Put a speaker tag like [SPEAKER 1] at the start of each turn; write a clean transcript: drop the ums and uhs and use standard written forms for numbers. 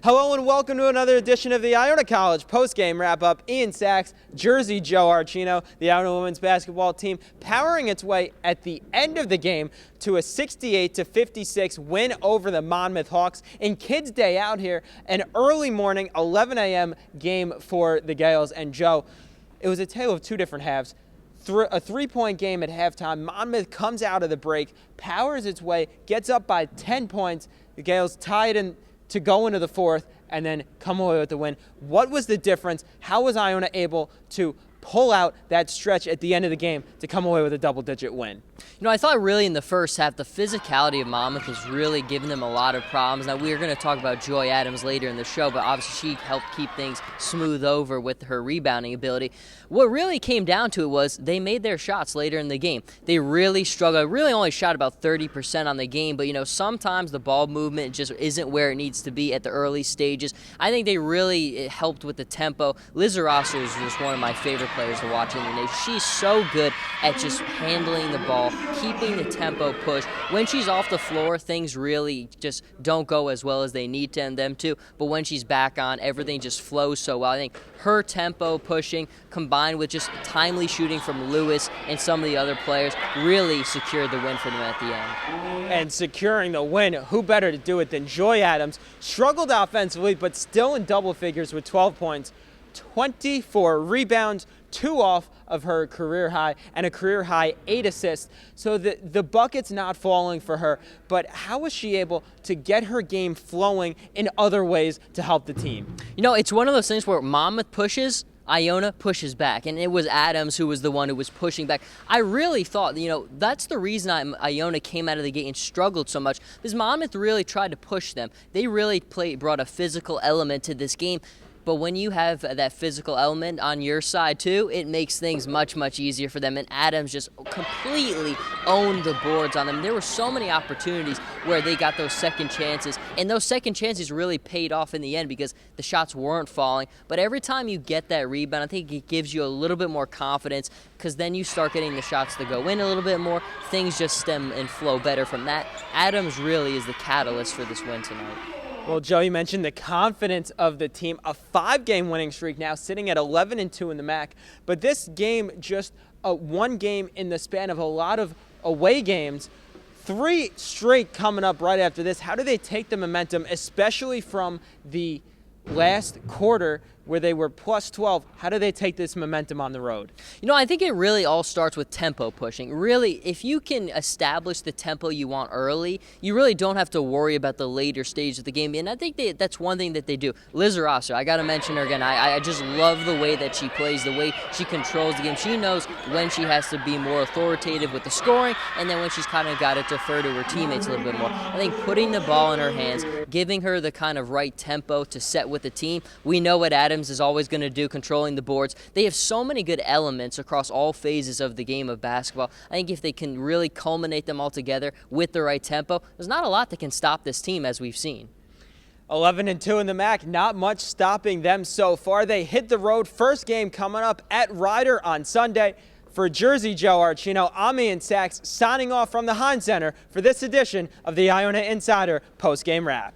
[SPEAKER 1] Hello and welcome to another edition of the Iona College postgame wrap-up. Ian Sacks, Jersey Joe Archino, the Iona women's basketball team powering its way at the end of the game to a 68-56 win over the Monmouth Hawks in Kids Day out here, an early morning 11 a.m. game for the Gales. And Joe, it was a tale of two different halves. A three-point game at halftime. Monmouth comes out of the break, powers its way, gets up by 10 points. The Gales tied in to go into the fourth and then come away with the win. What was the difference? How was Iona able to pull out that stretch at the end of the game to come away with a double-digit win?
[SPEAKER 2] You know, I thought really in the first half, the physicality of Monmouth was really giving them a lot of problems. Now, we're going to talk about Joy Adams later in the show, but obviously she helped keep things smooth over with her rebounding ability. What really came down to it was they made their shots later in the game. They really struggled. Really only shot about 30% on the game, but, you know, sometimes the ball movement just isn't where it needs to be at the early stages. I think they really helped with the tempo. Liz Rosser is just one of my favorite players to watch in the nation. She's so good at just handling the ball, keeping the tempo push. When she's off the floor, things really just don't go as well as they need them to. But when she's back on, everything just flows so well. I think her tempo pushing combined with just timely shooting from Lewis and some of the other players really secured the win for them at the end.
[SPEAKER 1] And securing the win, who better to do it than Joy Adams? Struggled offensively, but still in double figures with 12 points, 24 rebounds, 2 off of her career high, and a career high 8 assists. So the bucket's not falling for her, but how was she able to get her game flowing in other ways to help the team?
[SPEAKER 2] You know, it's one of those things where Monmouth pushes, Iona pushes back, and it was Adams who was the one who was pushing back. I really thought, you know, that's the reason Iona came out of the gate and struggled so much, because Monmouth really tried to push them. They really brought a physical element to this game. But when you have that physical element on your side too, it makes things much, much easier for them. And Adams just completely owned the boards on them. There were so many opportunities where they got those second chances. And those second chances really paid off in the end because the shots weren't falling. But every time you get that rebound, I think it gives you a little bit more confidence because then you start getting the shots to go in a little bit more. Things just stem and flow better from that. Adams really is the catalyst for this win tonight.
[SPEAKER 1] Well, Joe, you mentioned the confidence of the team. A 5-game winning streak now sitting at 11-2 in the MAAC. But this game, just one game in the span of a lot of away games, 3 straight coming up right after this. How do they take the momentum, especially from the last quarter where they were plus 12? How do they take this momentum on the road?
[SPEAKER 2] You know, I think it really all starts with tempo pushing. Really, if you can establish the tempo you want early, you really don't have to worry about the later stage of the game. And I think that's one thing that they do. Liz Rosser, I got to mention her again. I just love the way that she plays, the way she controls the game. She knows when she has to be more authoritative with the scoring, and then when she's kind of got to defer to her teammates a little bit more. I think putting the ball in her hands, giving her the kind of right tempo to set with the team. We know what Adams is always going to do, controlling the boards. They have so many good elements across all phases of the game of basketball. I think if they can really culminate them all together with the right tempo, there's not a lot that can stop this team, as we've seen.
[SPEAKER 1] 11-2 in the MAAC, not much stopping them so far. They hit the road. First game coming up at Ryder on Sunday. For Jersey Joe Archino, I'm Ian Sacks, signing off from the Hynes Center for this edition of the Iona Insider postgame wrap.